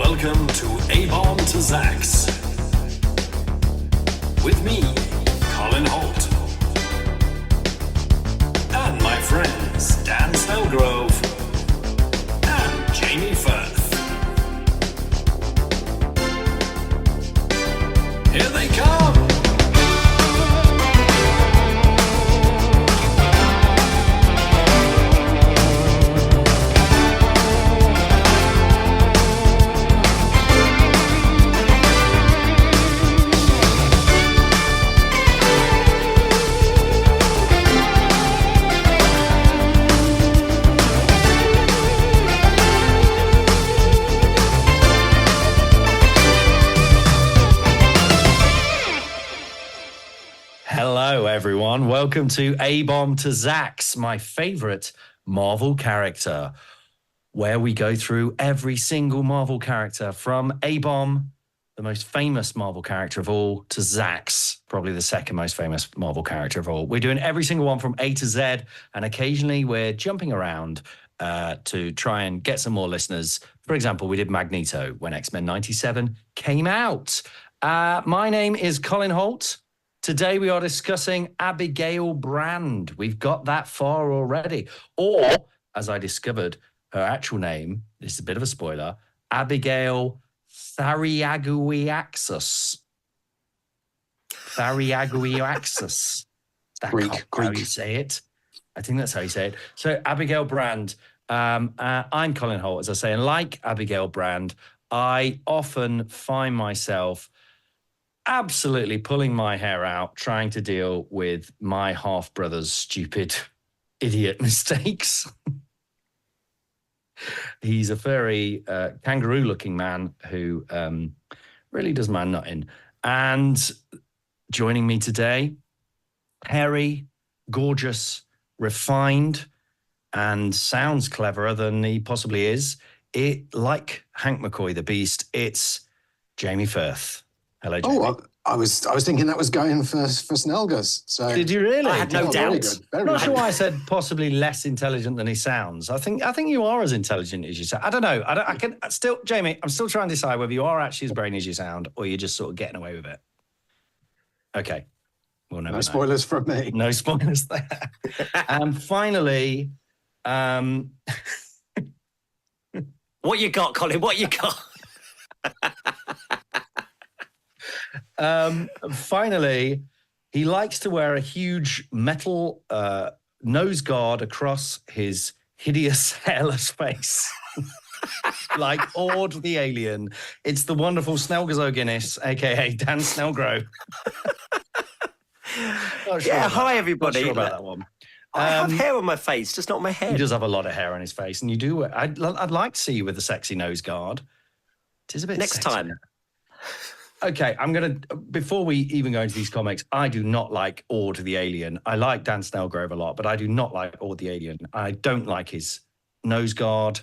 Welcome to abombtozzzax. With me, Colin Holt. And my friends, Dan Snellgrove and Jamie Firth. Here they come! Hello, everyone. Welcome to abombtozzzax, my favorite Marvel character, where we go through every single Marvel character from A-Bomb, the most famous Marvel character of all, to Zzzax, probably the second most famous Marvel character of all. We're doing every single one from A to Z, and occasionally we're jumping around to try and get some more listeners. For example, we did Magneto when X-Men 97 came out. My name is Colin Holt. Today we are discussing Abigail Brand. We've got that far already. Or, as I discovered, her actual name, this is a bit of a spoiler, Abigail Thariaguiaxus. Thariaguiaxus. Greek. How you say it. I think that's how you say it. So, Abigail Brand. I'm Colin Holt, as I say, and like Abigail Brand, I often find myself absolutely pulling my hair out, trying to deal with my half-brother's stupid idiot mistakes. He's a furry, kangaroo-looking man who really does man nutting. And joining me today, hairy, gorgeous, refined, and sounds cleverer than he possibly is. Like Hank McCoy, the Beast, it's Jamie Firth. Hello, Jamie. Oh, I was thinking that was going for Snellgus. So did you really? I had no doubt. Very Not good. sure why I said possibly less intelligent than he sounds. I think you are as intelligent as you sound. I don't know. I can still, Jamie. I'm still trying to decide whether you are actually as brainy as you sound, or you're just sort of getting away with it. Okay. We'll never know. Spoilers from me. No spoilers there. And finally, What you got, Colin? What you got? finally, he likes to wear a huge metal nose guard across his hideous, hairless face. Like Ord the alien. It's the wonderful Snellgazo Guinness, a.k.a. Dan Snellgrove. Hi, everybody. Not sure about that one. I have hair on my face, just not on my head. He does have a lot of hair on his face, and you do. I'd like to see you with a sexy nose guard. It is a bit Next sexy. time. Okay, before we even go into these comics, I do not like Ord the Alien. I like Dan Snellgrove a lot, but I do not like Ord the Alien. I don't like his nose guard.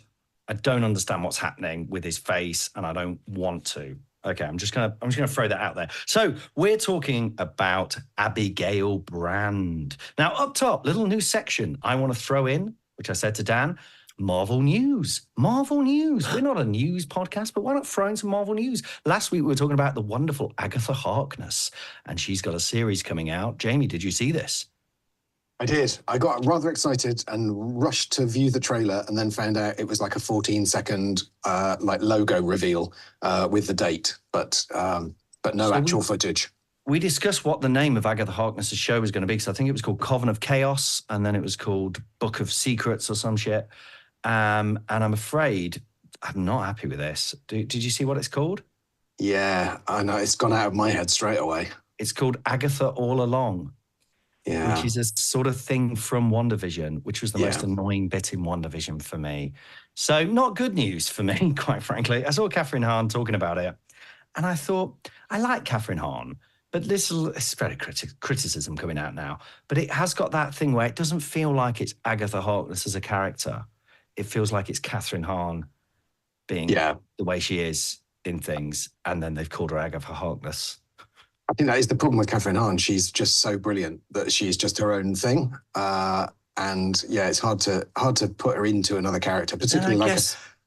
I don't understand what's happening with his face, and I don't want to. Okay, I'm just gonna throw that out there. So we're talking about Abigail Brand. Now, up top, little new section I want to throw in, which I said to Dan, Marvel News. Marvel News. We're not a news podcast, but why not throw in some Marvel News? Last week we were talking about the wonderful Agatha Harkness, and she's got a series coming out. Jamie, did you see this? I did. I got rather excited and rushed to view the trailer, and then found out it was like a 14-second logo reveal with the date, but no actual footage. We discussed what the name of Agatha Harkness's show was going to be, because I think it was called Coven of Chaos, and then it was called Book of Secrets or some shit. And I'm afraid I'm not happy with this. Did you see what it's called? Yeah, I know. It's gone out of my head straight away. It's called Agatha All Along. Yeah. Which is a sort of thing from WandaVision, which was the most annoying bit in WandaVision for me. So not good news for me, quite frankly. I saw Catherine Hahn talking about it, and I thought, I like Catherine Hahn, but it's very criticism coming out now. But it has got that thing where it doesn't feel like it's Agatha Harkness as a character. It feels like it's Catherine Hahn being the way she is in things, and then they've called her Agatha Harkness. I think that is the problem with Catherine Hahn. She's just so brilliant that she's just her own thing. And it's hard to put her into another character, particularly like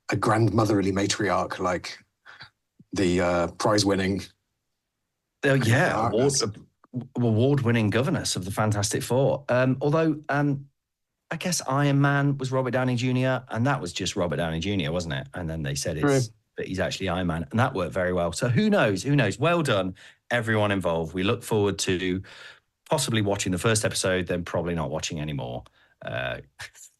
a grandmotherly matriarch like the prize-winning. Oh, yeah, award-winning governess of the Fantastic Four. Although I guess Iron Man was Robert Downey Jr., and that was just Robert Downey Jr., wasn't it? And then they said that he's actually Iron Man, and that worked very well. So who knows? Who knows? Well done, everyone involved. We look forward to possibly watching the first episode, then probably not watching anymore,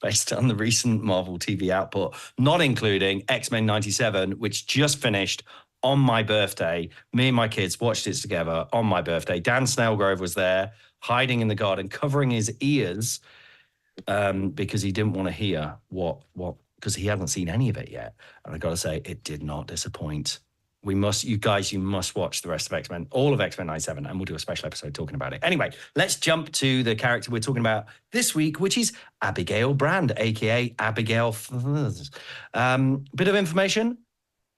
based on the recent Marvel TV output, not including X-Men 97, which just finished on my birthday. Me and my kids watched it together on my birthday. Dan Snellgrove was there, hiding in the garden, covering his ears, because he didn't want to hear because he hadn't seen any of it yet. And I got to say, it did not disappoint. You must watch the rest of X-Men, all of X-Men 97, and we'll do a special episode talking about it. Anyway, let's jump to the character we're talking about this week, which is Abigail Brand, a.k.a. Abigail. Bit of information.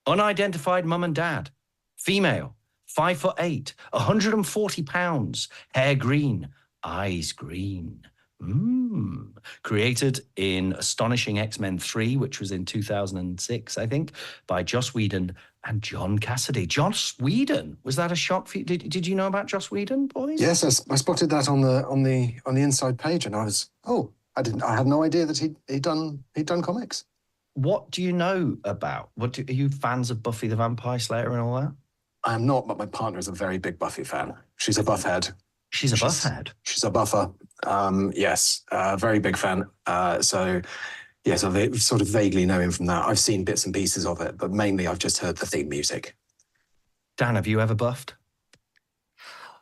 Unidentified mum and dad. Female. 5'8", 140 pounds. Hair green. Eyes green. Created in Astonishing X-Men 3, which was in 2006, I think, by Joss Whedon and John Cassidy. Joss Whedon, was that a shock for you? Did you know about Joss Whedon, boys? Yes, I spotted that on the inside page, and I was I had no idea that he'd done comics. What do you know about? Are you fans of Buffy the Vampire Slayer and all that? I am not, but my partner is a very big Buffy fan. She's a buffhead. She's a buffhead? She's a buffer. Yes, very big fan. So, yes, I sort of vaguely know him from that. I've seen bits and pieces of it, but mainly I've just heard the theme music. Dan, have you ever buffed?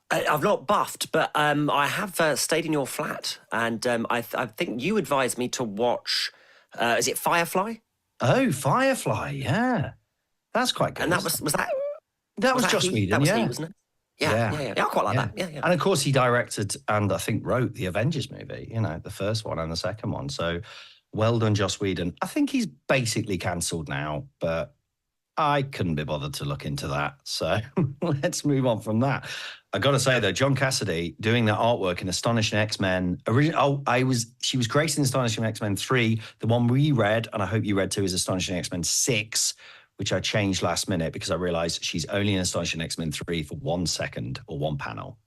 I've not buffed, but I have stayed in your flat, and I think you advised me to watch. Is it Firefly? Oh, Firefly, yeah, that's quite good. And that was that. That was Joss Whedon, that was he, wasn't it? Yeah, I quite like that. Yeah. And of course, he directed and I think wrote the Avengers movie. The first one and the second one. So, well done, Joss Whedon. I think he's basically cancelled now, but I couldn't be bothered to look into that. So let's move on from that. I got to say though, John Cassidy doing that artwork in Astonishing X-Men. She was great in Astonishing X-Men 3. The one we read, and I hope you read too, is Astonishing X-Men 6, which I changed last minute because I realized she's only in Astonishing X-Men 3 for 1 second or one panel.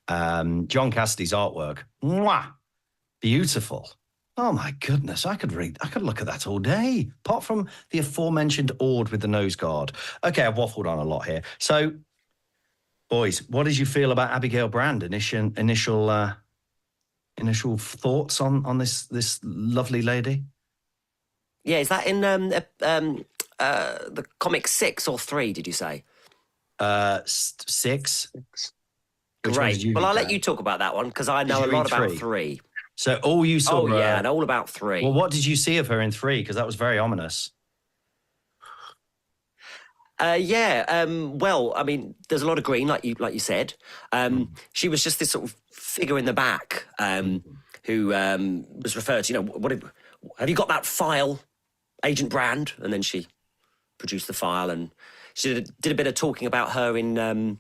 John Cassidy's artwork, mwah, beautiful. Oh my goodness, I could look at that all day, apart from the aforementioned Ord with the nose guard. Okay, I've waffled on a lot here. So, boys, what did you feel about Abigail Brand? Initial thoughts on this lovely lady? Yeah, is that in the comic 6 or 3? Did you say? 6. Great. Well, I'll let you talk about that one because I know a lot about 3. So all you saw. Oh yeah, and all about 3. Well, what did you see of her in 3? Because that was very ominous. Well, I mean, there's a lot of green, like you said. She was just this sort of figure in the back who was referred to. Have you got that file, Agent Brand? And then she produced the file, and she did a bit of talking about her in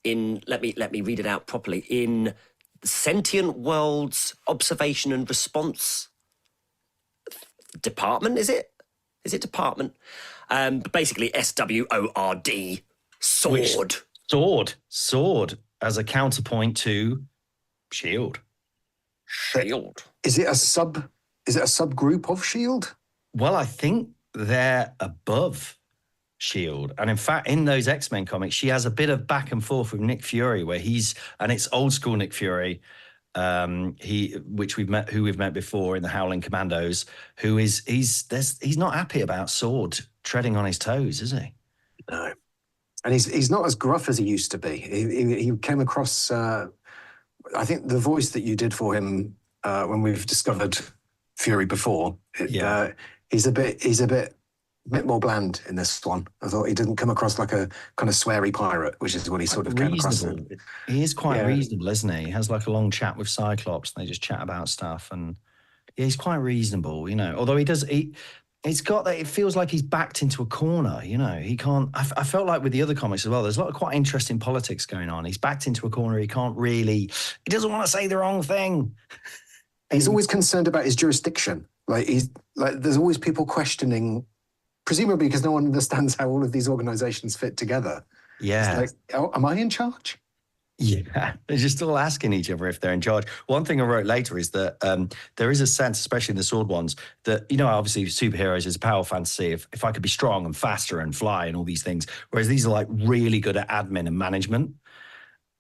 let me read it out properly, in Sentient World's Observation and Response Department. Is it department? But basically SWORD, sword. Sword as a counterpoint to Shield. Is it a subgroup of Shield? Well, I think they're above Shield. And in fact, in those X-Men comics, she has a bit of back and forth with Nick Fury where and it's old school Nick Fury, who we've met before in the Howling Commandos, he's not happy about Sword treading on his toes, is he? No. And he's not as gruff as he used to be. He came across, I think the voice that you did for him when we've discovered Fury before, he's a bit more bland in this one. I thought he didn't come across like a kind of sweary pirate, which is what he sort of came across. He is quite reasonable, isn't he? He has like a long chat with Cyclops and they just chat about stuff, and he's quite reasonable, although it's got that, it feels like he's backed into a corner, he can't, I felt like with the other comics as well, there's a lot of quite interesting politics going on. He's backed into a corner, he doesn't want to say the wrong thing. He's always concerned about his jurisdiction. There's always people questioning presumably because no one understands how all of these organizations fit together. Yeah. It's like, oh, am I in charge? Yeah, they're just all asking each other if they're in charge. One thing I wrote later is that there is a sense, especially in the sword ones, that, obviously superheroes is a power fantasy. If I could be strong and faster and fly and all these things, whereas these are like really good at admin and management.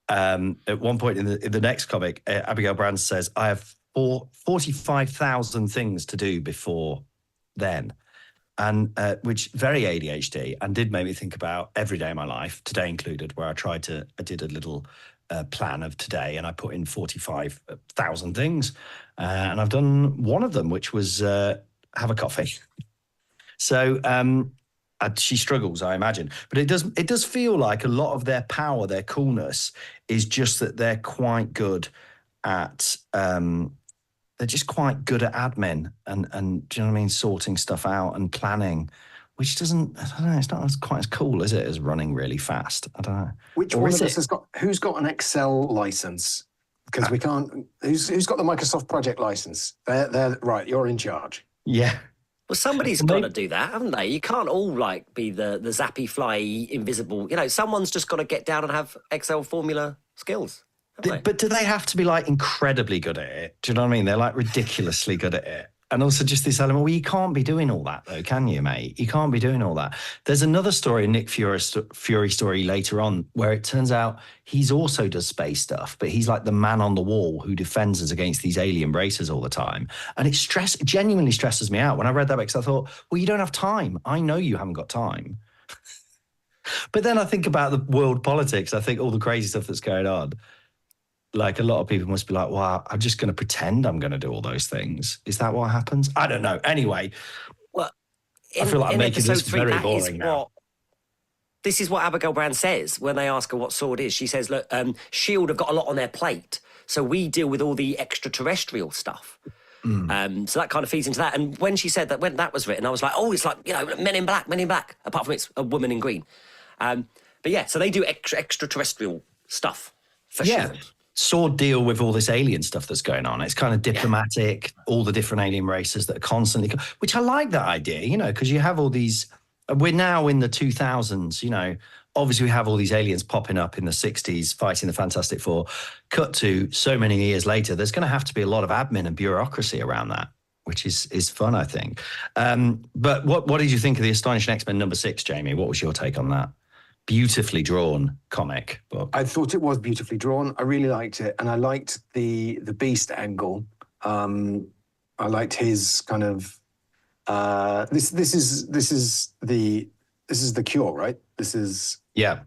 At one point in the next comic, Abigail Brand says, I have 45,000 things to do before then. And which very ADHD and did make me think about every day of my life, today included, where I did a little plan of today and I put in 45,000 things. And I've done one of them, which was have a coffee. So she struggles, I imagine. But it does feel like a lot of their power, their coolness, is just that they're quite good at... they're just quite good at admin and do you know what I mean, sorting stuff out and planning, which doesn't, I don't know, it's not quite as cool, is it, as running really fast? I don't know. Which one of us who's got an Excel license? Because we can't, who's got the Microsoft project license? They're right, you're in charge. Yeah. Well, somebody's got to do that, haven't they? You can't all be the zappy, fly, invisible. Someone's just got to get down and have Excel formula skills. But do they have to be incredibly good at it? Do you know what I mean? They're ridiculously good at it. And also just this element, well, you can't be doing all that though, can you, mate? You can't be doing all that. There's another story, Nick Fury story later on, where it turns out he's also does space stuff, but he's like the man on the wall who defends us against these alien races all the time. And it genuinely stresses me out. When I read that because I thought, well, you don't have time. I know you haven't got time. But then I think about the world politics. I think all the crazy stuff that's going on. A lot of people must be like, well, I'm just going to pretend I'm going to do all those things. Is that what happens? I don't know. Anyway, well, I feel like I'm making this very boring now. This is what Abigail Brand says when they ask her what sword is. She says, look, S.H.I.E.L.D. have got a lot on their plate, so we deal with all the extraterrestrial stuff. So that kind of feeds into that. And when she said that, when that was written, I was like, oh, it's like, Men in Black, apart from it's a woman in green. But yeah, so they do extraterrestrial stuff for S.H.I.E.L.D. Sword deal with all this alien stuff that's going on. It's kind of diplomatic, all the different alien races that are constantly, which I like that idea, because you have all these, we're now in the 2000s, obviously we have all these aliens popping up in the 60s fighting the Fantastic Four. Cut to so many years later, there's going to have to be a lot of admin and bureaucracy around that, which is fun, I think. But what did you think of the Astonishing X-Men #6, Jamie? What was your take on that? Beautifully drawn comic book. I thought it was beautifully drawn. I really liked it, and I liked the Beast angle. I liked his kind of this is the cure, right? Yeah.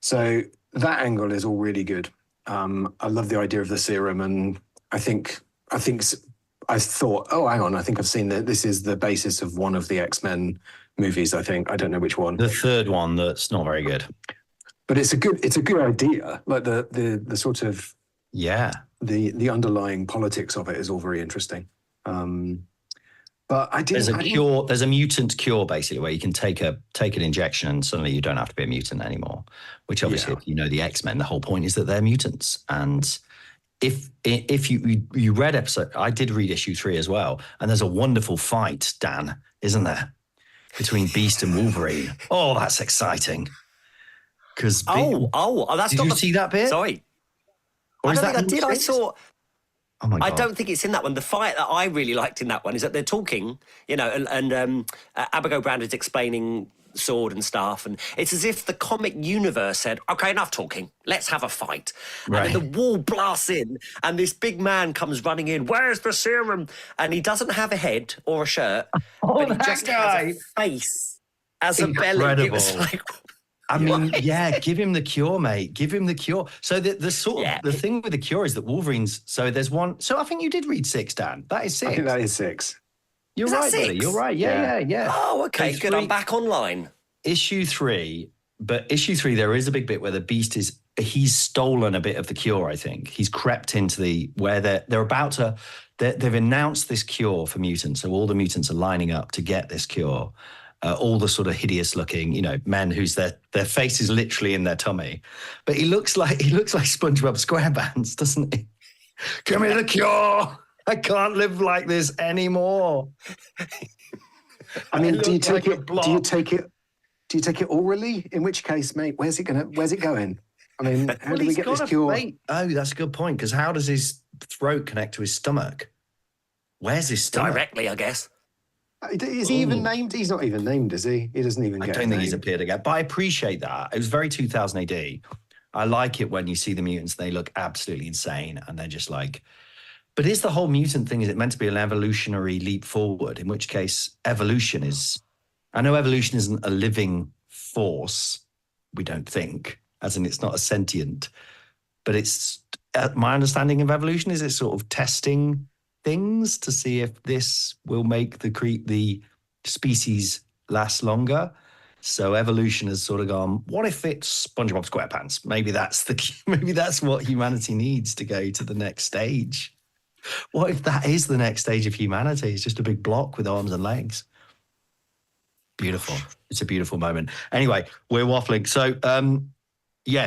So that angle is all really good. I love the idea of the serum, and I thought, oh, hang on, I think I've seen that this is the basis of one of the X-Men movies. I don't know which one. The third one that's not very good. But it's a good idea. Like the sort of the underlying politics of it is all very interesting. But there's a mutant cure basically where you can take an injection and suddenly you don't have to be a mutant anymore. Which obviously, if you know the X-Men, the whole point is that they're mutants. And if you read episode, I did read issue 3 as well, and there's a wonderful fight, Dan, isn't there, between Beast and Wolverine? Oh, that's exciting. Because that's did you see that bit? Sorry, or I don't think I did. I saw. Oh my God. I don't think it's in that one. The fight that I really liked in that one is that they're talking, and Abigail Brand is explaining sword and stuff, and it's as if the comic universe said, okay, enough talking, let's have a fight. Right. And then the wall blasts in and this big man comes running in, where's the serum? And he doesn't have a head or a shirt, but he just has a face as Incredible. A belly. It was like, I mean, give him the cure, mate. Give him the cure. So the thing with the cure is that Wolverine's, so there's one, so I think you did read 6, Dan. That is 6. I think that is 6. You're right, buddy. You're right. Yeah. Oh, okay, good. I'm back online. Issue 3, there is a big bit where the Beast he's stolen a bit of the cure, I think. He's crept into where they're about to, they've announced this cure for mutants. So all the mutants are lining up to get this cure. All the sort of hideous looking, men whose their face is literally in their tummy. But he looks like SpongeBob SquarePants, doesn't he? Give me the cure. I can't live like this anymore. I mean, do you looked like take a it? blob. Do you take it orally? In which case, mate, where's it going? I mean, how do we get this cure? Oh, that's a good point. Because how does his throat connect to his stomach? Where's his stomach? Directly, I guess. Is he even named? He's not even named, is he? He doesn't even I get don't a think name. he's appeared again. But I appreciate that. It was very 2000 AD. I like it when you see the mutants, they look absolutely insane. And they're just like, but is the whole mutant thing, is it meant to be an evolutionary leap forward? In which case, evolution is, I know evolution isn't a living force, we don't think, as in it's not a sentient, but it's, my understanding of evolution is it's sort of testing things to see if this will make the species last longer. So evolution has sort of gone, what if it's SpongeBob SquarePants? Maybe that's what humanity needs to go to the next stage. What if that is the next stage of humanity? It's just a big block with arms and legs. Beautiful. It's a beautiful moment. Anyway, we're waffling. So,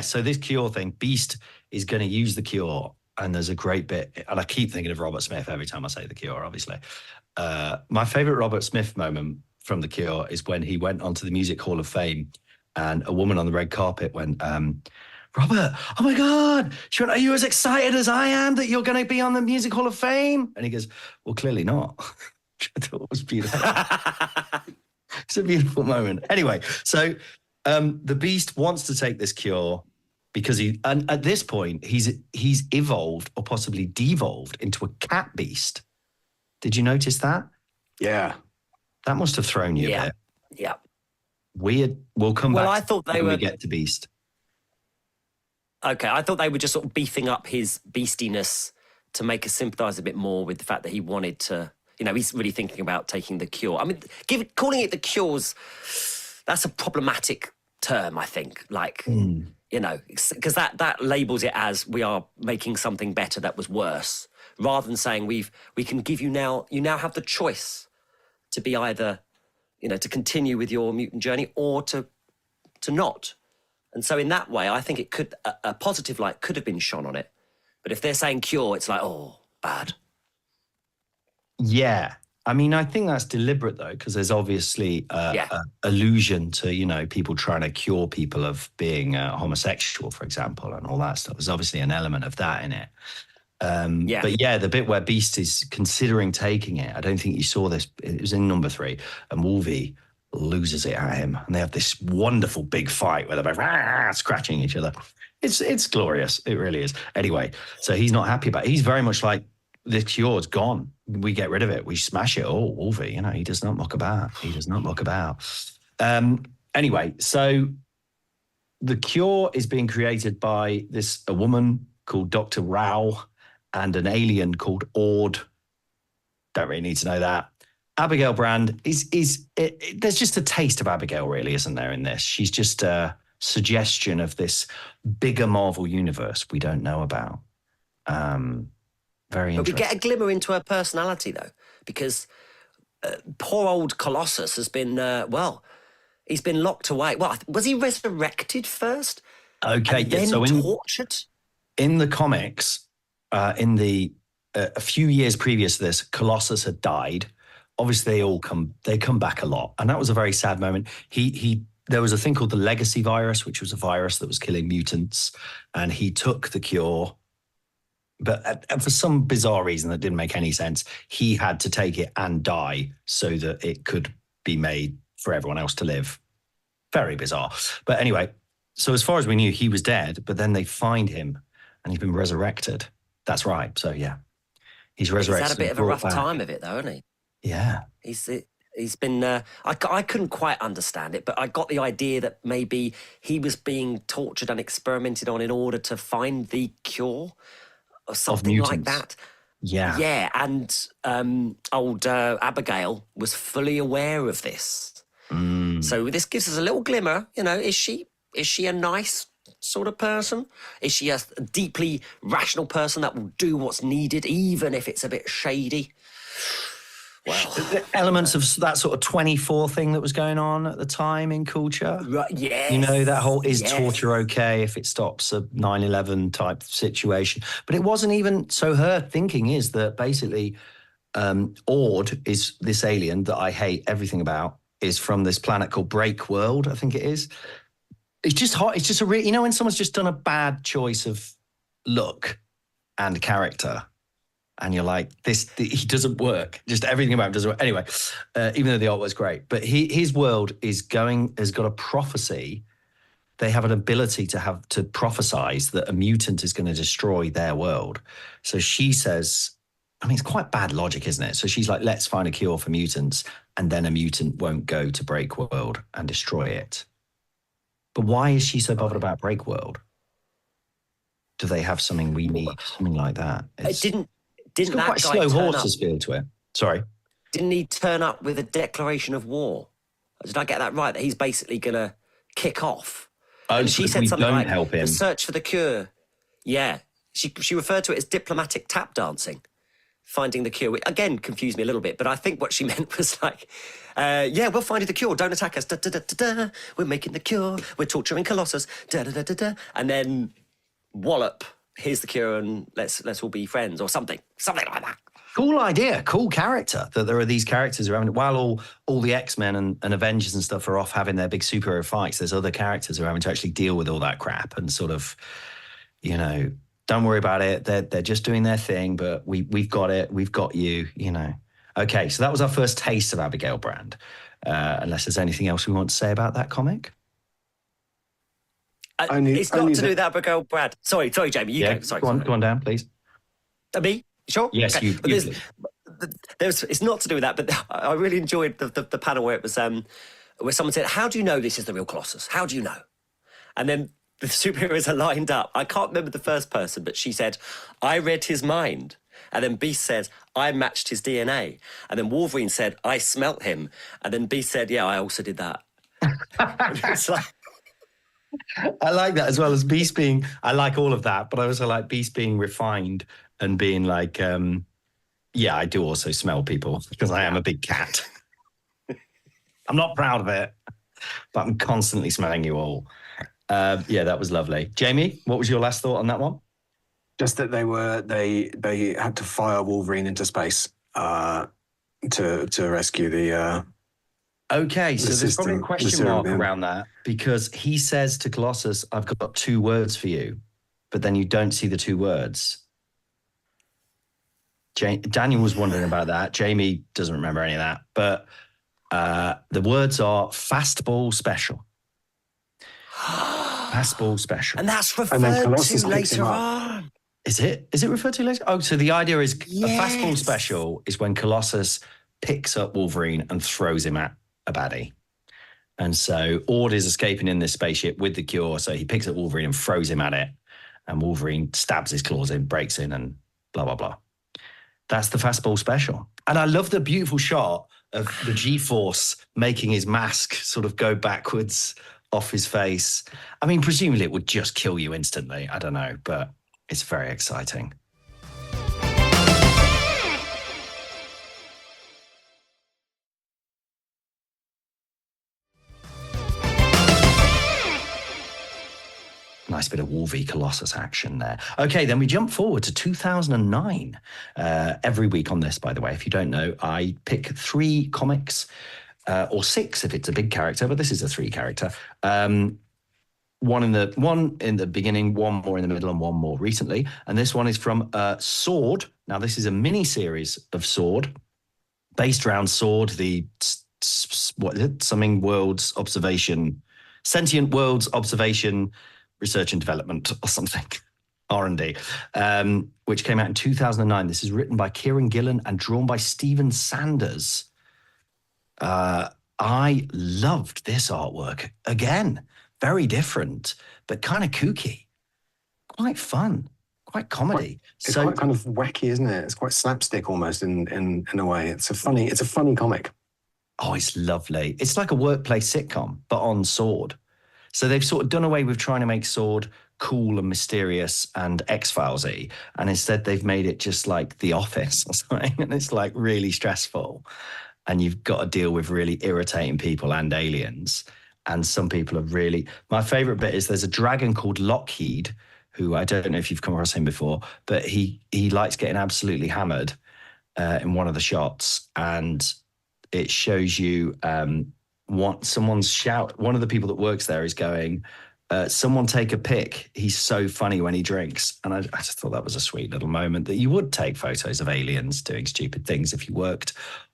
so this cure thing, Beast is going to use the cure. And there's a great bit, and I keep thinking of Robert Smith every time I say the cure, obviously. My favorite Robert Smith moment from the cure is when he went onto the Music Hall of Fame and a woman on the red carpet went, Robert, oh my God, she went, are you as excited as I am that you're going to be on the Music Hall of Fame? And he goes, well, clearly not. Which I thought was beautiful. It's a beautiful moment. Anyway, so the Beast wants to take this cure because and at this point, he's evolved or possibly devolved into a cat beast. Did you notice that? Yeah. That must have thrown you a bit. Yeah. Weird. We'll come back I thought when we get to Beast. Okay, I thought they were just sort of beefing up his beastiness to make us sympathise a bit more with the fact that he wanted to, he's really thinking about taking the cure. I mean, calling it the cure's, that's a problematic term, I think. Because that labels it as we are making something better that was worse, rather than saying we can give you now have the choice to be either, to continue with your mutant journey or to not. And so in that way, I think it could, a positive light could have been shone on it. But if they're saying cure, it's like, oh, bad. Yeah. I mean, I think that's deliberate, though, because there's obviously a allusion to, people trying to cure people of being homosexual, for example, and all that stuff. There's obviously an element of that in it. But yeah, the bit where Beast is considering taking it, I don't think you saw this. It was in number 3, and Wolvie loses it at him, and they have this wonderful big fight where they're both scratching each other. It's glorious. It really is. Anyway, so he's not happy about it. He's very much like, the cure's gone. We get rid of it. We smash it. Oh, Wolvie, he does not muck about. Anyway, so the cure is being created by a woman called Dr. Rao and an alien called Ord. Don't really need to know that. Abigail Brand there's just a taste of Abigail, really, isn't there, in this? She's just a suggestion of this bigger Marvel universe we don't know about. Very interesting. But we get a glimmer into her personality, though, because poor old Colossus has been, he's been locked away. Well, was he resurrected first? Okay, and then tortured? In the comics, a few years previous to this, Colossus had died. Obviously, they come back a lot, and that was a very sad moment. There was a thing called the Legacy virus, which was a virus that was killing mutants, and he took the cure. But for some bizarre reason that didn't make any sense, he had to take it and die so that it could be made for everyone else to live. Very bizarre. But anyway, so as far as we knew, he was dead, but then they find him and he's been resurrected. That's right. So yeah, he's resurrected. He's had a bit of a rough time of it, though, hasn't he? Yeah. He's been, I couldn't quite understand it, but I got the idea that maybe he was being tortured and experimented on in order to find the cure or something like that. Yeah. Yeah, and old Abigail was fully aware of this. So this gives us a little glimmer, is she a nice sort of person? Is she a deeply rational person that will do what's needed, even if it's a bit shady? Well, the elements of that sort of 24 thing that was going on at the time in culture. Right, yes. That whole torture okay if it stops a 9/11 type situation. But it wasn't even, so her thinking is that basically Ord is this alien that I hate everything about, is from this planet called Break World, I think it is. It's just hot. It's just when someone's just done a bad choice of look and character, and you're like, he doesn't work. Just everything about him doesn't work. Anyway, even though the artwork's great, but his world has got a prophecy. They have an ability to prophesize that a mutant is going to destroy their world. So she says, I mean, it's quite bad logic, isn't it? So she's like, let's find a cure for mutants, and then a mutant won't go to Break World and destroy it. But why is she so bothered about Break World? Do they have something we need? Something like that? It didn't it's got that quite guy slow turn horses up? feel to it. Sorry. Didn't he turn up with a declaration of war? Did I get that right? That he's basically going to kick off? Oh, And so she said we something don't like, help him. the search for the cure. Yeah. She referred to it as diplomatic tap dancing, finding the cure. Which, again, confused me a little bit, but I think what she meant was like, yeah, we're finding the cure. Don't attack us. Da, da, da, da, da. We're making the cure. We're torturing Colossus. Da, da, da, da, da. And then wallop, here's the cure, and let's all be friends or something like that. Cool idea, cool character, that there are these characters around. While all the X-Men and Avengers and stuff are off having their big superhero fights, there's other characters who are having to actually deal with all that crap and sort of, don't worry about it. They're just doing their thing, but we've got it. We've got you, Okay, so that was our first taste of Abigail Brand. Unless there's anything else we want to say about that comic. It's not to do with Abigail Brand. Sorry, Jamie. You go. Sorry. Go on, Dan, please. Me? Sure. Yes, okay. you. It's not to do with that, but I really enjoyed the panel where it was where someone said, "How do you know this is the real Colossus? How do you know?" And then the superheroes are lined up. I can't remember the first person, but she said, "I read his mind." And then Beast said, "I matched his DNA." And then Wolverine said, "I smelt him." And then Beast said, "Yeah, I also did that." It's like, I like that, as well as Beast being, I like all of that, but I also like Beast being refined and being like, yeah, I do also smell people because I am a big cat. I'm not proud of it, but I'm constantly smelling you all. Yeah, that was lovely. Jamie, what was your last thought on that one? Just that they had to fire Wolverine into space to rescue the. Okay, so there's probably a question mark serum, around that, because he says to Colossus, "I've got 2 words for you," but then you don't see the 2 words. Daniel was wondering about that. Jamie doesn't remember any of that, but the words are fastball special. Fastball special. and that's referred to later on. Is it referred to later? Oh, so the idea is Yes. a fastball special is when Colossus picks up Wolverine and throws him at a baddie. And so Ord is escaping in this spaceship with the cure, so he picks up Wolverine and throws him at it, and Wolverine stabs his claws in, breaks in, and blah, blah, blah. That's the fastball special. And I love the beautiful shot of the G-force making his mask sort of go backwards off his face. I mean, presumably it would just kill you instantly. I don't know, but it's very exciting. Nice bit of Wolvie Colossus action there. Okay, then we jump forward to 2009. Every week on this, by the way, if you don't know, I pick 3 comics, or 6 if it's a big character, but this is a 3 character. One in the beginning, 1 more in the middle, and 1 more recently. And this one is from Sword. Now, this is a mini-series of Sword, based around Sword, the Sentient Worlds Observation Research and Development or something, R&D, which came out in 2009. This is written by Kieran Gillen and drawn by Stephen Sanders. I loved this artwork. Again, very different, but kind of kooky, quite fun, quite comedy. It's quite kind of wacky, isn't it? It's quite slapstick almost in a way. It's a funny comic. Oh, it's lovely. It's like a workplace sitcom, but on Sword. So they've sort of done away with trying to make Sword cool and mysterious and X-Files-y, and instead they've made it just like The Office or something, and it's like really stressful, and you've got to deal with really irritating people and aliens, and some people are really... My favourite bit is there's a dragon called Lockheed, who I don't know if you've come across him before, but he likes getting absolutely hammered, in one of the shots, and it shows you what someone's shout. One of the people that works there is going, someone take a pic. He's so funny when he drinks. And I just thought that was a sweet little moment that you would take photos of aliens doing stupid things if you worked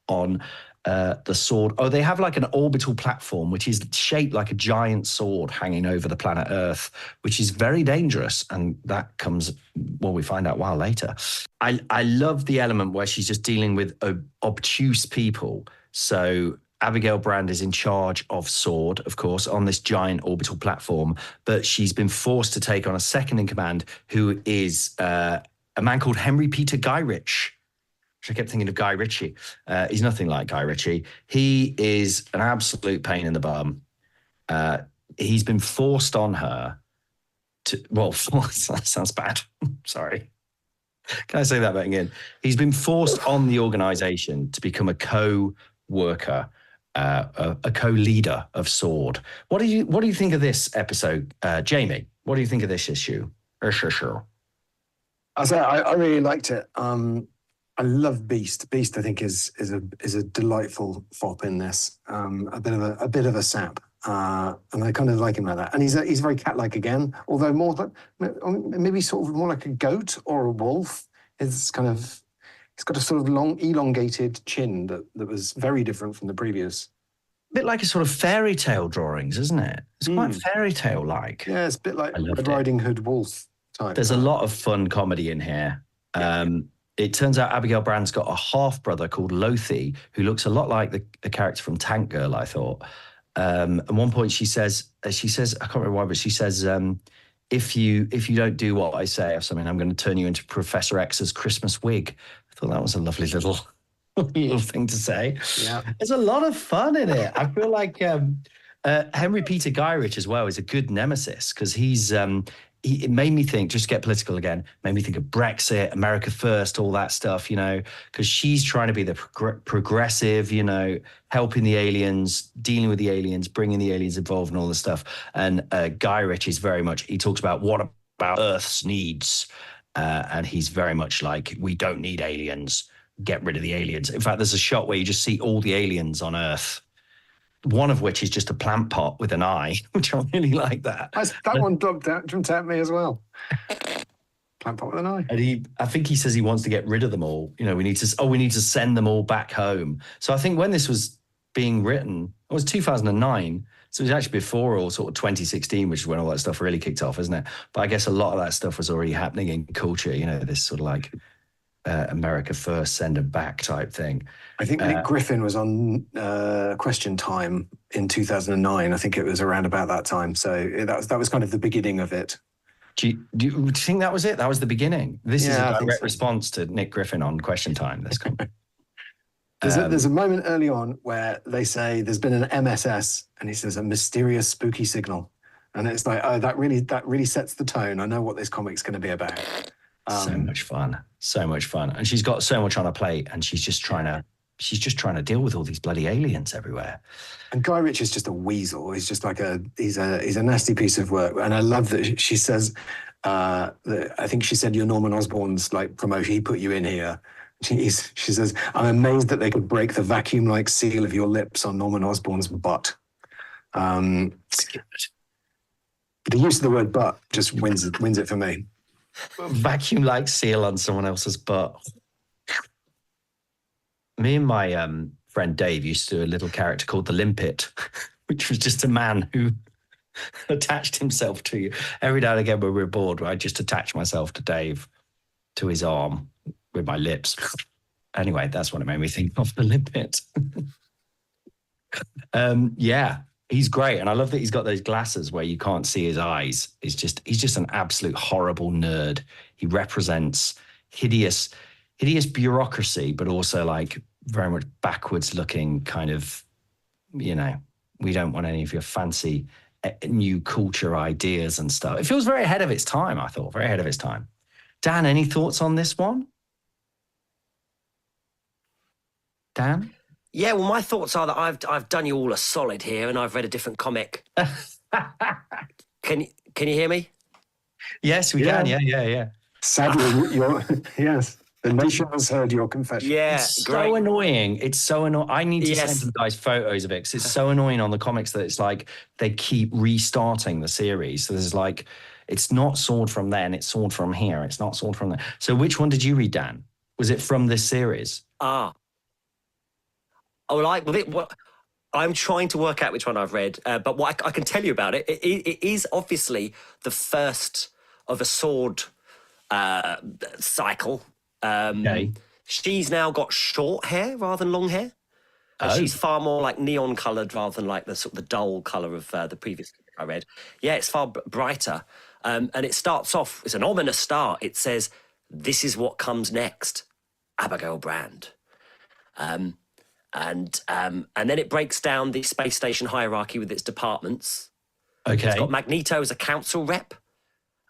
on the sword. Oh, they have like an orbital platform, which is shaped like a giant sword hanging over the planet Earth, which is very dangerous. And that comes, well, we find out a while later. I love the element where she's just dealing with obtuse people. So Abigail Brand is in charge of Sword, of course, on this giant orbital platform, but she's been forced to take on a second in command who is a man called Henry Peter Gyrich. I kept thinking of Guy Ritchie. He's nothing like Guy Ritchie. He is an absolute pain in the bum. He's been forced on her to, well, that sounds bad. Sorry. Can I say that back again? He's been forced on the organization to become a co-worker, a co-leader of Sword. What do you think of this episode, Jamie? What do you think of this issue? Sure. I really liked it. I love Beast. Beast, I think, is a delightful fop in this. A bit of a sap, and I kind of like him like that. And he's very cat-like again, although more like maybe sort of more like a goat or a wolf. He's got a sort of long, elongated chin that was very different from the previous. A bit like a sort of fairy tale drawings, isn't it? It's quite fairy tale like. Yeah, it's a bit like Red Riding Hood wolf type. There's a lot of fun comedy in here. It turns out Abigail Brand's got a half brother called Lothi, who looks a lot like the character from Tank Girl, I thought. At one point she says, I can't remember why, but she says, if you don't do what I say or something, I'm going to turn you into Professor X's Christmas wig. I thought that was a lovely little thing to say. Yeah. There's a lot of fun in it. I feel like Henry Peter Gyrich as well is a good nemesis because it made me think, just to get political again, made me think of Brexit, America First, all that stuff, because she's trying to be the progressive, helping the aliens, dealing with the aliens, bringing the aliens involved and all this stuff. And Guy Ritchie is very much, he talks about what about Earth's needs. And he's very much like, we don't need aliens, get rid of the aliens. In fact, there's a shot where you just see all the aliens on Earth. One of which is just a plant pot with an eye, which I really like that. That one jumped at me as well. Plant pot with an eye. And I think he says he wants to get rid of them all. We need to send them all back home. So I think when this was being written, it was 2009. So it was actually before all sort of 2016, which is when all that stuff really kicked off, isn't it? But I guess a lot of that stuff was already happening in culture, this sort of like America First, send them back type thing. I think Nick Griffin was on Question Time in 2009. I think it was around about that time. So that was kind of the beginning of it. Do you think that was it? That was the beginning? This is a direct so. response to Nick Griffin on Question Time. This comment. There's a moment early on where they say there's been an MSS, and he says a mysterious, spooky signal, and it's like, oh, that really sets the tone. I know what this comic's going to be about. So much fun, and she's got so much on her plate, and she's just trying to deal with all these bloody aliens everywhere. And Guy Ritchie's just a weasel. He's just like he's a nasty piece of work. And I love that she says, I think she said, you're Norman Osborn's like promotion. He put you in here. She says, I'm amazed that they could break the vacuum-like seal of your lips on Norman Osborn's butt. The use of the word butt just wins it for me. Vacuum-like seal on someone else's butt. Me and my friend Dave used to do a little character called the Limpet, which was just a man who attached himself to you. Every now and again when we were bored, I'd just attach myself to Dave, to his arm with my lips. Anyway, that's what it made me think of, the Limpet. He's great. And I love that he's got those glasses where you can't see his eyes. He's just an absolute horrible nerd. He represents hideous bureaucracy, but also like very much backwards looking kind of, we don't want any of your fancy new culture ideas and stuff. It feels very ahead of its time, I thought, very ahead of its time. Dan, any thoughts on this one? Dan? Yeah, well, my thoughts are that I've done you all a solid here, and I've read a different comic. Can you hear me? Yes, we can. Yeah. Sadly, yes. The nation has heard your confession. Yeah, It's great. so annoying. It's so annoying. I need to send Yes. you guys photos of it because it's so annoying on the comics that it's like they keep restarting the series. So there's like, it's not Sword from then, it's Sword from here. It's not Sword from there. So which one did you read, Dan? Was it from this series? Oh, I'm trying to work out which one I've read, but what I can tell you about it, it is obviously the first of a Sword cycle. Okay. She's now got short hair rather than long hair. And Oh. she's far more like neon coloured rather than like the sort of the dull colour of the previous I read. Yeah, it's far brighter. And it starts off, it's an ominous start. It says, "This is what comes next, Abigail Brand." And then it breaks down the space station hierarchy with its departments. Okay. It's got Magneto as a council rep.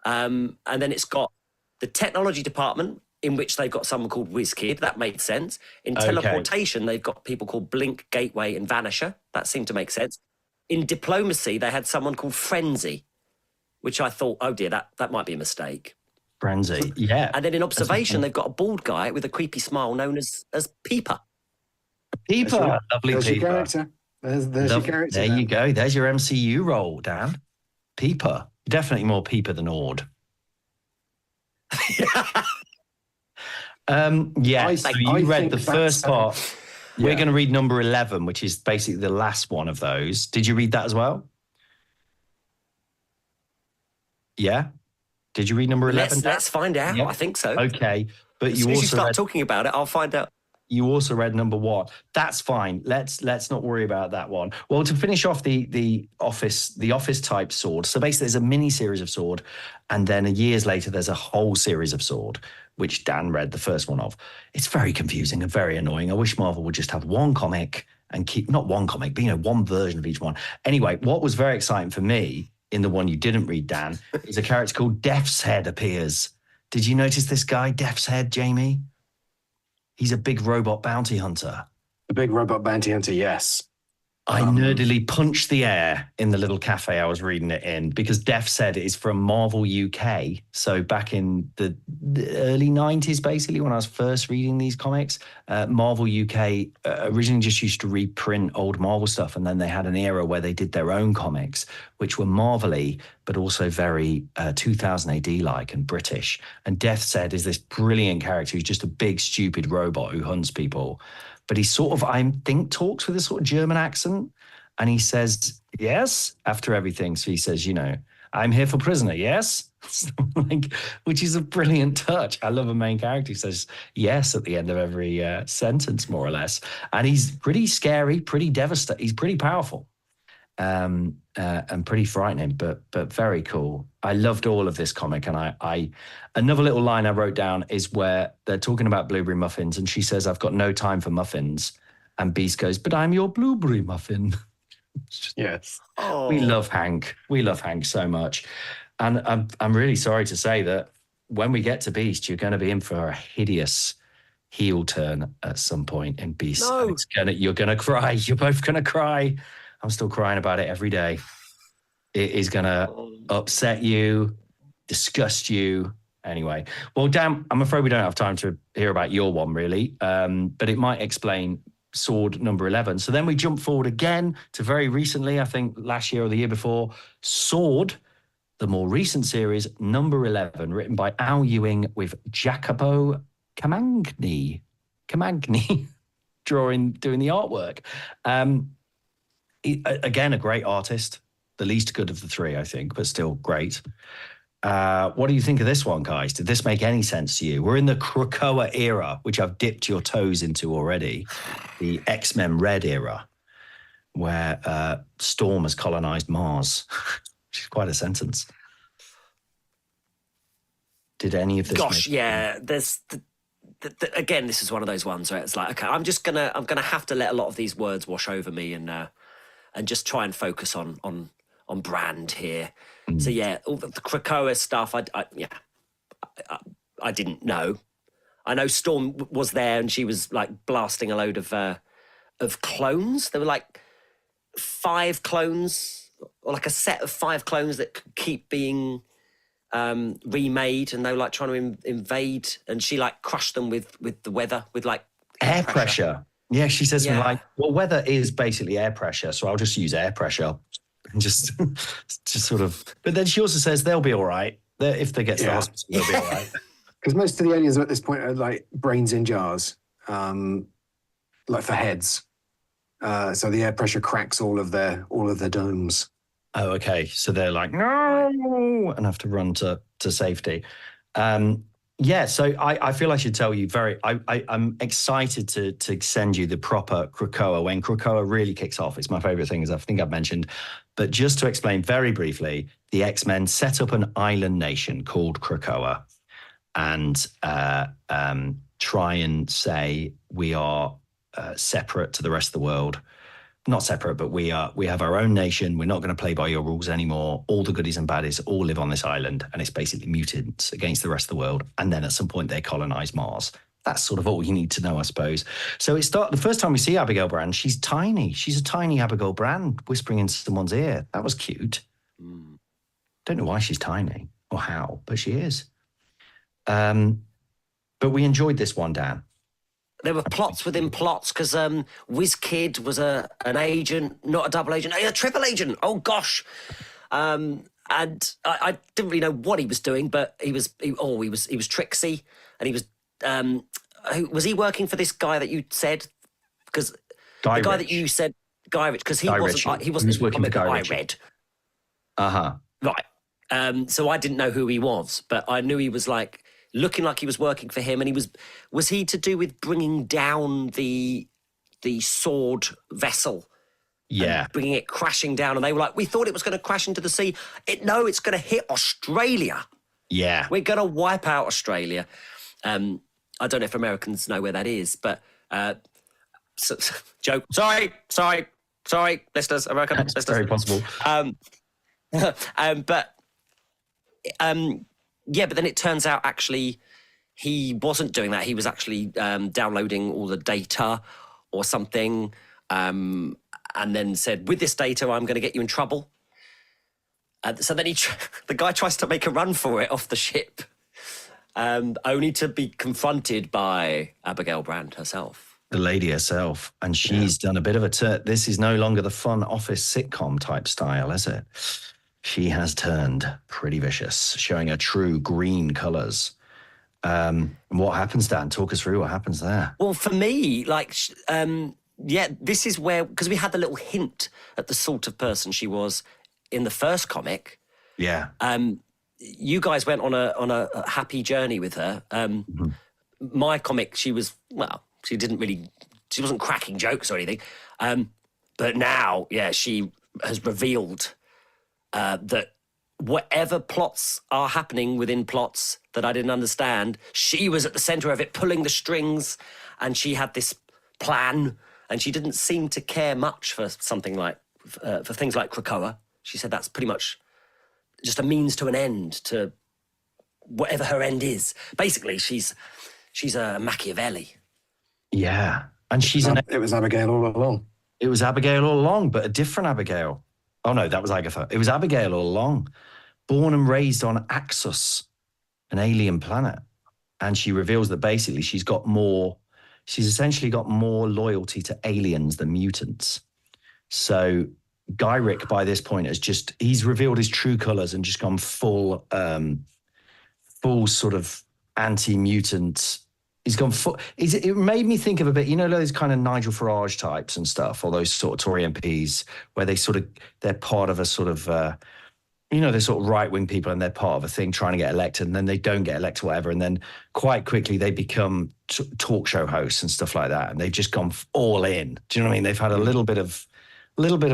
And then it's got the technology department, in which they've got someone called WizKid. That made sense. In Okay. teleportation, they've got people called Blink, Gateway, and Vanisher. That seemed to make sense. In diplomacy, they had someone called Frenzy, which I thought, oh dear, that might be a mistake. Frenzy. Yeah. And then in observation, they've got a bald guy with a creepy smile known as Peeper. Peeper. Lovely There's Peeper. your character. There's your character. There you go. There's your MCU role, Dan. Peeper. Definitely more Peeper than Ord. Yeah, so you read the first part. Yeah. We're going to read number 11, which is basically the last one of those. Did you read that as well? Yeah? Did you read number 11? Let's find out. Yeah. I think so. Okay. But As you soon as you also start read, talking about it, I'll find out. you also read number 1. That's fine. Let's not worry about that one. Well, to finish off the office type Sword. So basically there's a mini series of Sword, and then years later there's a whole series of Sword, which Dan read the first one of. It's very confusing and very annoying. I wish Marvel would just have one comic and keep, not one comic, but one version of each one. Anyway, what was very exciting for me in the one you didn't read, Dan, is a character called Death's Head appears. Did you notice this guy, Death's Head, Jamie? He's a big robot bounty hunter. The big robot bounty hunter, yes. I nerdily punched the air in the little cafe I was reading it in because Def said it is from Marvel UK. So back in the early 90s, basically, when I was first reading these comics, Marvel UK originally just used to reprint old Marvel stuff. And then they had an era where they did their own comics, which were Marvel-y, but also very 2000 AD-like and British. And Def said is this brilliant character who's just a big, stupid robot who hunts people. But he sort of, I think, talks with a sort of German accent. And he says, yes, after everything. So he says, I'm here for prisoner, yes? Which is a brilliant touch. I love a main character who says yes at the end of every sentence, more or less. And he's pretty scary, pretty devastating. He's pretty powerful and pretty frightening, but very cool. I loved all of this comic. And I another little line I wrote down is where they're talking about blueberry muffins. And she says, I've got no time for muffins. And Beast goes, but I'm your blueberry muffin. Yes. Oh. We love Hank. We love Hank so much. And I'm really sorry to say that when we get to Beast, you're going to be in for a hideous heel turn at some point in Beast. No. You're going to cry. You're both going to cry. I'm still crying about it every day. It is going to upset you, disgust you. Anyway, well, Dan, I'm afraid we don't have time to hear about your one, really. But it might explain Sword number 11. So then we jump forward again to very recently, I think last year or the year before, Sword, the more recent series, number 11, written by Al Ewing with Jacopo Camagni doing the artwork. Again, a great artist, the least good of the three, I think, but still great. What do you think of this one, guys? Did this make any sense to you? We're in the Krakoa era, which I've dipped your toes into already, the X-Men Red era, where Storm has colonized Mars, which is quite a sentence. Did any of this? Gosh, yeah. There's again, this is one of those ones where it's like, okay, I'm gonna have to let a lot of these words wash over me and just try and focus on brand here. So yeah, all the Krakoa stuff, I didn't know. I know Storm was there and she was like blasting a load of clones. There were like 5 clones, or like a set of 5 clones that could keep being remade, and they were like trying to invade, and she like crushed them with the weather, with like air pressure. Yeah, she says something like, well, weather is basically air pressure, so I'll just use air pressure and just sort of. But then she also says they'll be all right. If they get to the hospital, they'll be all right. Because most of the aliens at this point are like brains in jars, like for heads. So the air pressure cracks all of their domes. Oh, okay. So they're like, no, and have to run to safety. Yeah, so I feel I should tell you I'm excited to send you the proper Krakoa when Krakoa really kicks off. It's my favorite thing, as I think I've mentioned. But just to explain very briefly, the X-Men set up an island nation called Krakoa and try and say we are separate to the rest of the world. Not separate, but we have our own nation. We're not going to play by your rules anymore. All the goodies and baddies all live on this island, and it's basically mutants against the rest of the world. And then at some point they colonize Mars. That's sort of all you need to know, I suppose. So the first time we see Abigail Brand, she's tiny. She's a tiny Abigail Brand whispering into someone's ear. That was cute. Don't know why she's tiny or how, but she is. But we enjoyed this one, Dan. There were plots within plots because WizKid was an agent, not a double agent, a triple agent. Oh gosh, and I didn't really know what he was doing, but he was tricksy, and he was. Was he working for this guy that you said? Because the guy that you said, Guy Ritchie, because he wasn't working for Guy I read. Right. So I didn't know who he was, but I knew he was like. Looking like he was working for him, and was he to do with bringing down the sword vessel? Yeah, bringing it crashing down, and they were like, we thought it was going to crash into the sea. No, it's going to hit Australia. Yeah, we're going to wipe out Australia. I don't know if Americans know where that is, but joke. Sorry, listeners, American listeners. That's very possible. Yeah, but then it turns out actually he wasn't doing that. He was actually downloading all the data or something, and then said, with this data, I'm going to get you in trouble. So then the guy tries to make a run for it off the ship, only to be confronted by Abigail Brand herself. The lady herself. And she's done a bit of this is no longer the fun office sitcom type style, is it? She has turned pretty vicious, showing her true green colours. What happens, Dan? Talk us through what happens there. Well, for me, this is where, because we had the little hint at the sort of person she was in the first comic. Yeah. You guys went on a happy journey with her. My comic, she wasn't cracking jokes or anything. But now, she has revealed that whatever plots are happening within plots that I didn't understand, she was at the centre of it, pulling the strings, and she had this plan, and she didn't seem to care much for something like, for things like Krakoa. She said that's pretty much just a means to an end, to whatever her end is. Basically, she's a Machiavelli. Yeah, and it was Abigail all along. It was Abigail all along, but a different Abigail. Oh, no, that was Agatha. It was Abigail all along, born and raised on Axus, an alien planet. And she reveals that basically she's essentially got more loyalty to aliens than mutants. So Guy Ritchie, by this point, he's revealed his true colours and just gone full sort of anti-mutant. He's gone full. It made me think of a bit, those kind of Nigel Farage types and stuff, or those sort of Tory MPs where they're part of a sort of, they're sort of right-wing people and they're part of a thing trying to get elected, and then they don't get elected, whatever, and then quite quickly they become talk show hosts and stuff like that, and they've just gone all in. Do you know what I mean? They've had a little bit of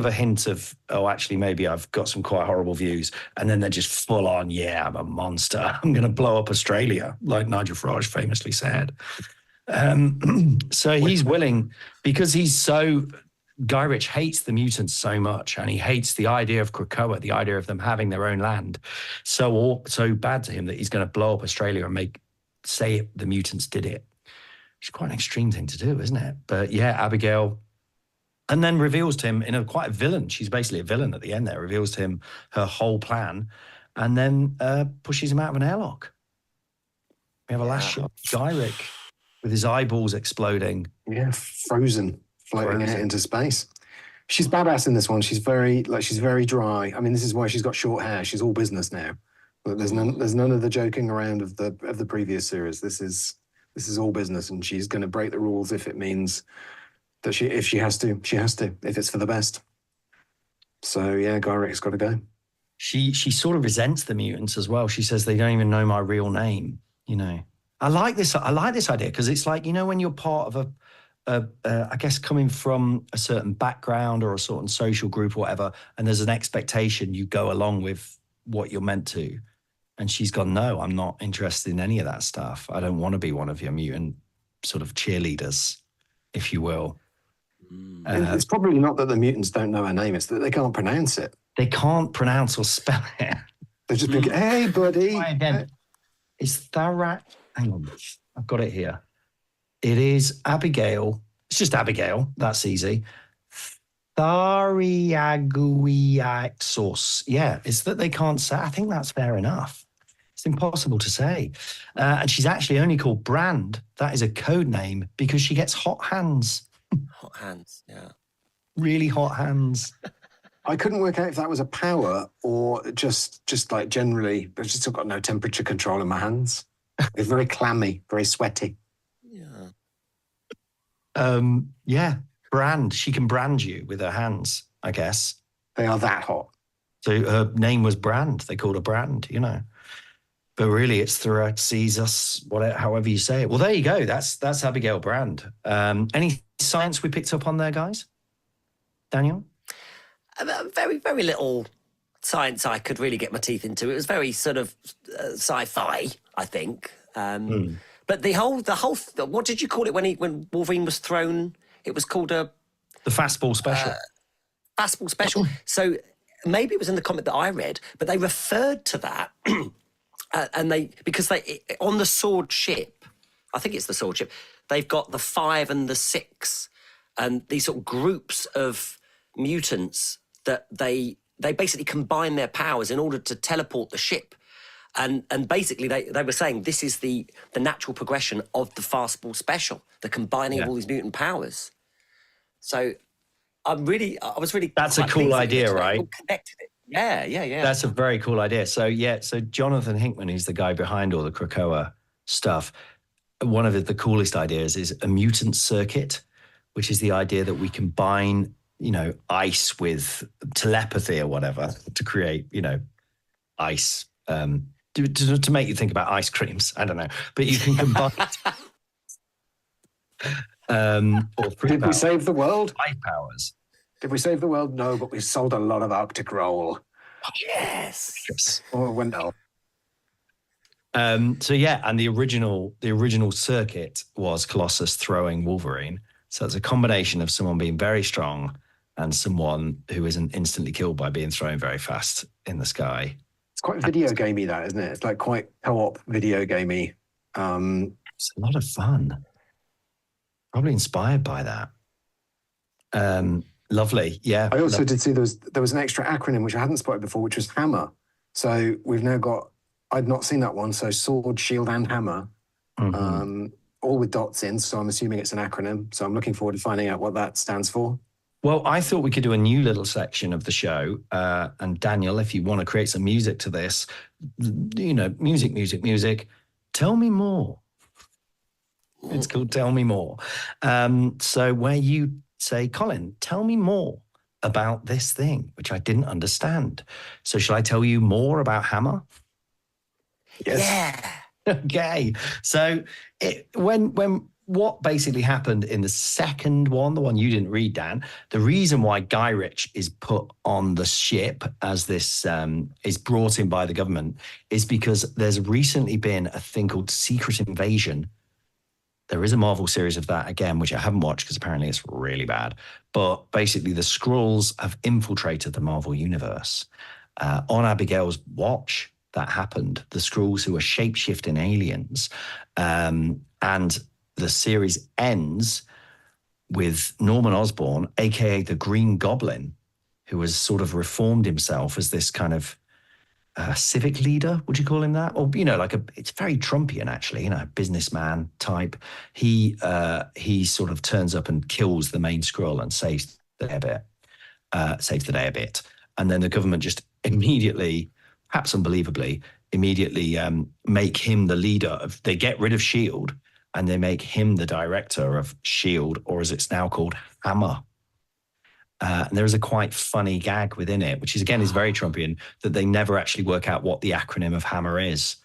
a hint of, actually, maybe I've got some quite horrible views. And then they're just full on, I'm a monster. I'm going to blow up Australia, like Nigel Farage famously said. So he's willing, because Guy Ritchie hates the mutants so much, and he hates the idea of Krakoa, the idea of them having their own land, so bad to him that he's going to blow up Australia and say the mutants did it. It's quite an extreme thing to do, isn't it? But Abigail... And then reveals to him quite a villain. She's basically a villain at the end there. Reveals to him her whole plan. and then pushes him out of an airlock. We have a last shot of Gyrick with his eyeballs exploding. Yeah, floating out into space. She's badass in this one. She's very dry. I mean, this is why she's got short hair. She's all business now. There's none of the joking around of the previous series. This is all business, and she's going to break the rules if it means that if she has to, if it's for the best. So yeah, Gyrick's got to go. She sort of resents the mutants as well. She says they don't even know my real name. You know, I like this idea because it's like, you know, when you're part of I guess coming from a certain background or a certain social group or whatever, and there's an expectation, you go along with what you're meant to. And she's gone, no, I'm not interested in any of that stuff. I don't want to be one of your mutant sort of cheerleaders, if you will. It's probably not that the mutants don't know her name, it's that they can't pronounce it. They can't pronounce or spell it. They're just thinking, hey, buddy. Try again. It's Tharak. Hang on, I've got it here. It is Abigail. It's just Abigail. That's easy. Thariaguiaxos. Yeah, it's that they can't say. I think that's fair enough. It's impossible to say. And she's actually only called Brand. That is a code name because she gets hot hands. Hot hands, yeah. Really hot hands. I couldn't work out if that was a power or just like generally, I've just got no temperature control in my hands. It's very clammy, very sweaty. Yeah, brand. She can brand you with her hands, I guess. They are that hot. So her name was Brand. They called her Brand, you know. But really, it's Zzzax, whatever, however you say it. Well, there you go. That's Abigail Brand. Any science we picked up on there, guys? Daniel? Very, very little science I could really get my teeth into. It was very sort of sci-fi, I think. But the whole, what did you call it when Wolverine was thrown? It was called the fastball special. Fastball special. So maybe it was in the comic that I read, but they referred to that, because they on the sword ship, I think it's the sword ship. They've got the 5 and the 6, and these sort of groups of mutants that they basically combine their powers in order to teleport the ship. And basically, they were saying this is the natural progression of the fastball special, the combining of all these mutant powers. So I was really. That's a cool idea, right? Connected it. Yeah. That's a very cool idea. So Jonathan Hickman, who's the guy behind all the Krakoa stuff, one of the coolest ideas is a mutant circuit, which is the idea that we combine, you know, ice with telepathy or whatever to create, you know, ice. To make you think about ice creams, I don't know, but you can combine. Did we save the world? Life powers. Did we save the world? No, but we sold a lot of Arctic roll. Yes. Oh, well, no. So yeah, and the original circuit was Colossus throwing Wolverine. So it's a combination of someone being very strong and someone who isn't instantly killed by being thrown very fast in the sky. It's quite video gamey, that, isn't it? It's like quite co-op video gamey. It's a lot of fun. Probably inspired by that. Lovely, yeah. I also did see there was an extra acronym which I hadn't spotted before, which was HAMMER. So we've now got. I'd not seen that one. So sword, shield, and hammer, all with dots in. So I'm assuming it's an acronym. So I'm looking forward to finding out what that stands for. Well, I thought we could do a new little section of the show. And Daniel, if you want to create some music to this, you know, music, tell me more. It's called Tell Me More. So where you say, Colin, tell me more about this thing, which I didn't understand. So shall I tell you more about Hammer? Yes. Yeah. Okay. So what basically happened in the second one, the one you didn't read, Dan, the reason why Gyrick is put on the ship as this is brought in by the government is because there's recently been a thing called Secret Invasion. There is a Marvel series of that, again, which I haven't watched because apparently it's really bad. But basically the Skrulls have infiltrated the Marvel universe. On Abigail's watch, that happened. The Skrulls, who are shape-shifting aliens. And the series ends with Norman Osborn, a.k.a. the Green Goblin, who has sort of reformed himself as this kind of civic leader, would you call him that? Or, it's very Trumpian, actually, businessman type. He sort of turns up and kills the main Skrull and saves the day a bit. And then the government just immediately, perhaps unbelievably, make him the leader they get rid of S.H.I.E.L.D. and they make him the director of S.H.I.E.L.D., or as it's now called, Hammer. And there is a quite funny gag within it, which is very Trumpian, that they never actually work out what the acronym of Hammer is.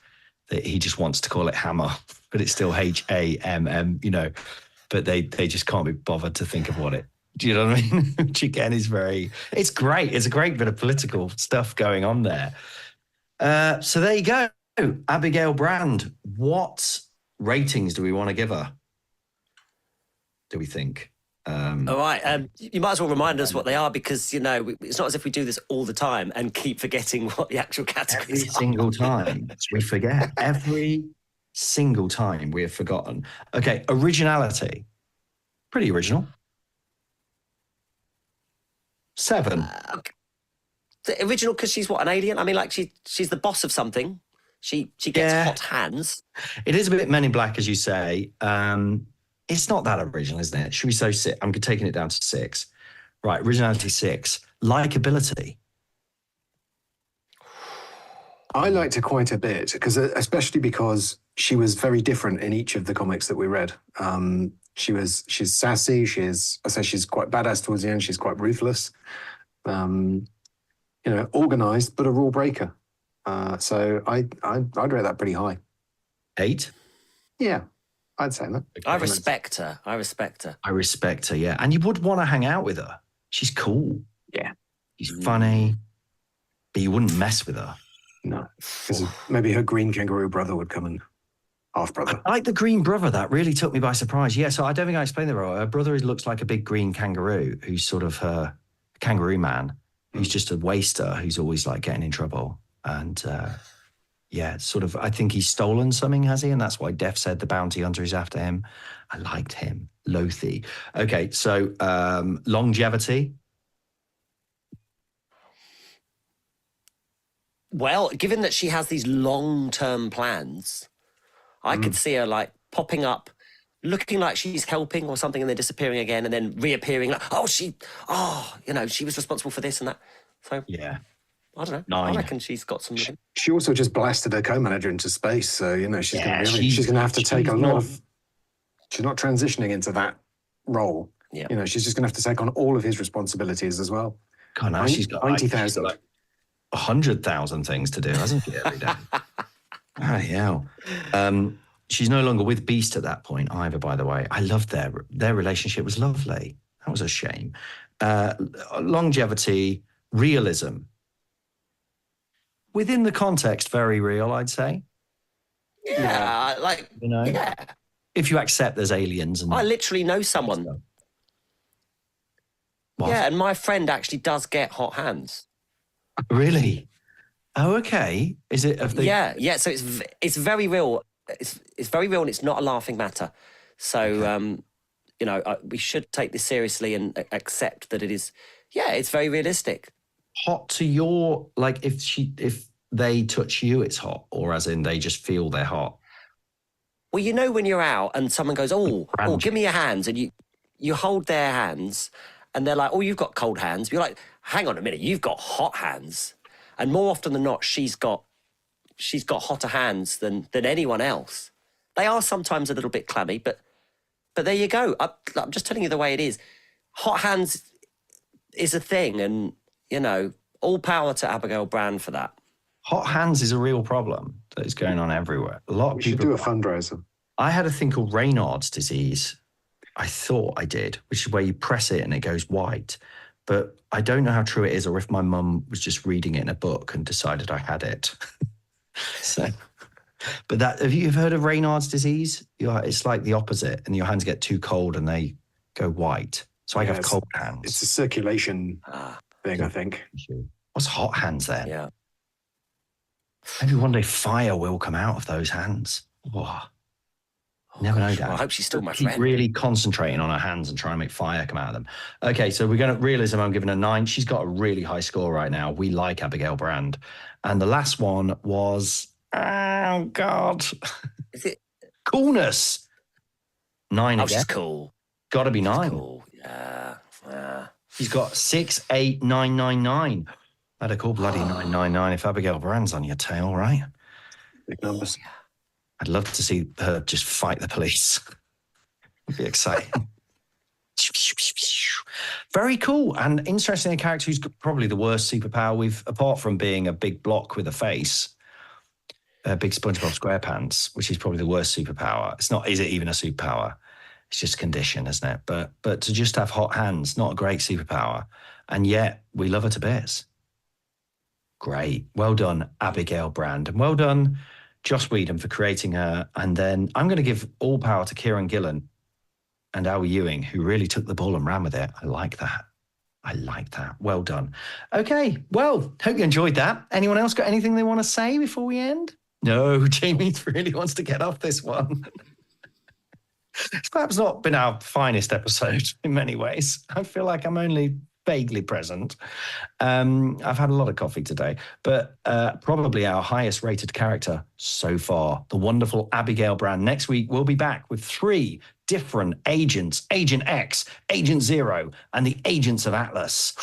That he just wants to call it Hammer, but it's still HAMM, but they just can't be bothered to think of what it. Do you know what I mean? Which again is it's great. It's a great bit of political stuff going on there. So there you go. Abigail Brand. What ratings do we want to give her? Do we think? All right. You might as well remind us what they are, because, it's not as if we do this all the time and keep forgetting what the actual categories are. Every single time we forget. Every single time we have forgotten. Okay, originality. Pretty original. 7. Okay. The original because she's an alien? I mean, like she's the boss of something. She gets hot hands. It is a bit Men in Black, as you say. It's not that original, isn't it? Should we say 6? I'm taking it down to 6. Right, originality 6. Likability. I liked her quite a bit, especially because she was very different in each of the comics that we read. She's sassy. She's quite badass towards the end. She's quite ruthless. Organized, but a rule breaker. So I'd rate that pretty high. 8? Yeah, I'd say that. I respect her. I respect her, yeah. And you would want to hang out with her. She's cool. Yeah. She's funny, but you wouldn't mess with her. No, because maybe her green kangaroo brother would come and half-brother. I like the green brother. That really took me by surprise. Yeah, so I don't think I explained that right. Her brother looks like a big green kangaroo who's sort of her kangaroo man, who's just a waster who's always like getting in trouble. And I think he's stolen something, has he? And that's why Def said the bounty hunter is after him. I liked him. Lothi. Okay, so longevity. Well, given that she has these long-term plans, I could see her popping up, looking like she's helping or something, and then disappearing again, and then reappearing she was responsible for this and that. So yeah, I don't know. 9. I reckon she's got some. She also just blasted her co-manager into space, so she's going to have to take a lot of. She's not transitioning into that role. Yeah, she's just going to have to take on all of his responsibilities as well. God, now she's got 90,000. 100,000 things to do, hasn't she, every day? Yeah. She's no longer with Beast at that point either, by the way. I loved their relationship was lovely. That was a shame. Longevity, realism. Within the context, very real, I'd say. Yeah, if you accept there's aliens. And I literally know someone. What? Yeah, and my friend actually does get hot hands. Really? Oh, okay. Is it? Yeah. So it's very real. It's very real, and it's not a laughing matter. So we should take this seriously and accept that it is. Yeah, it's very realistic. Hot to your if they touch you, it's hot, or as in they just feel they're hot. Well, when you're out and someone goes, oh, give me your hands, and you hold their hands, and they're like, oh, you've got cold hands. You're like, hang on a minute, you've got hot hands. And more often than not, she's got hotter hands than anyone else. They are sometimes a little bit clammy, but there you go. I'm just telling you the way it is. Hot hands is a thing, and all power to Abigail Brand for that. Hot hands is a real problem that is going on everywhere. A lot of people should do a fundraiser. I had a thing called Raynaud's disease. I thought I did, which is where you press it and it goes white. But I don't know how true it is, or if my mum was just reading it in a book and decided I had it. But have you heard of Raynaud's disease? It's like the opposite, and your hands get too cold and they go white. So I have cold hands. It's a circulation thing, I think. What's hot hands then? Yeah. Maybe one day fire will come out of those hands. Whoa. Never know, Dan. Well, I hope she's still my Keep friend. really concentrating on her hands and trying to make fire come out of them. Okay, so we're going to realism. I'm giving her 9. She's got a really high score right now. We like Abigail Brand. And the last one was, oh, God. Is it? Coolness. 9 Oh, again. she's cool. Got to be 9. Cool. Yeah. She's got 6, 8, 9, 9, 9. That'd a cool bloody 999 if Abigail Brand's on your tail, right? Big numbers. I'd love to see her just fight the police. It'd be exciting. Very cool. And interesting, a character who's probably the worst superpower we've, apart from being a big block with a face, a big SpongeBob SquarePants, which is probably the worst superpower. It's not, is it even a superpower? It's just a condition, isn't it? But to just have hot hands, not a great superpower. And yet we love her to bits. Great. Well done, Abigail Brand. And well done, Joss Whedon, for creating her. And then I'm going to give all power to Kieran Gillen and Al Ewing, who really took the ball and ran with it. I like that. Well done. Okay, well, hope you enjoyed that. Anyone else got anything they want to say before we end? No, Jamie really wants to get off this one. It's perhaps not been our finest episode in many ways. I feel like I'm only vaguely present. I've had a lot of coffee today, but probably our highest rated character so far, the wonderful Abigail Brand. Next week, we'll be back with 3 different agents, Agent X, Agent Zero, and the Agents of Atlas.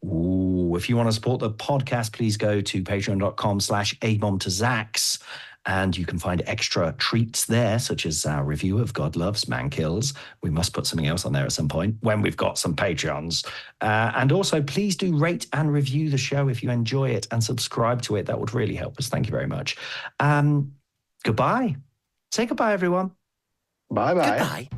Ooh, if you want to support the podcast, please go to patreon.com/abombtozzzax. And you can find extra treats there, such as our review of God Loves, Man Kills. We must put something else on there at some point when we've got some Patreons. And also, please do rate and review the show if you enjoy it and subscribe to it. That would really help us. Thank you very much. Goodbye. Say goodbye, everyone. Bye-bye. Goodbye.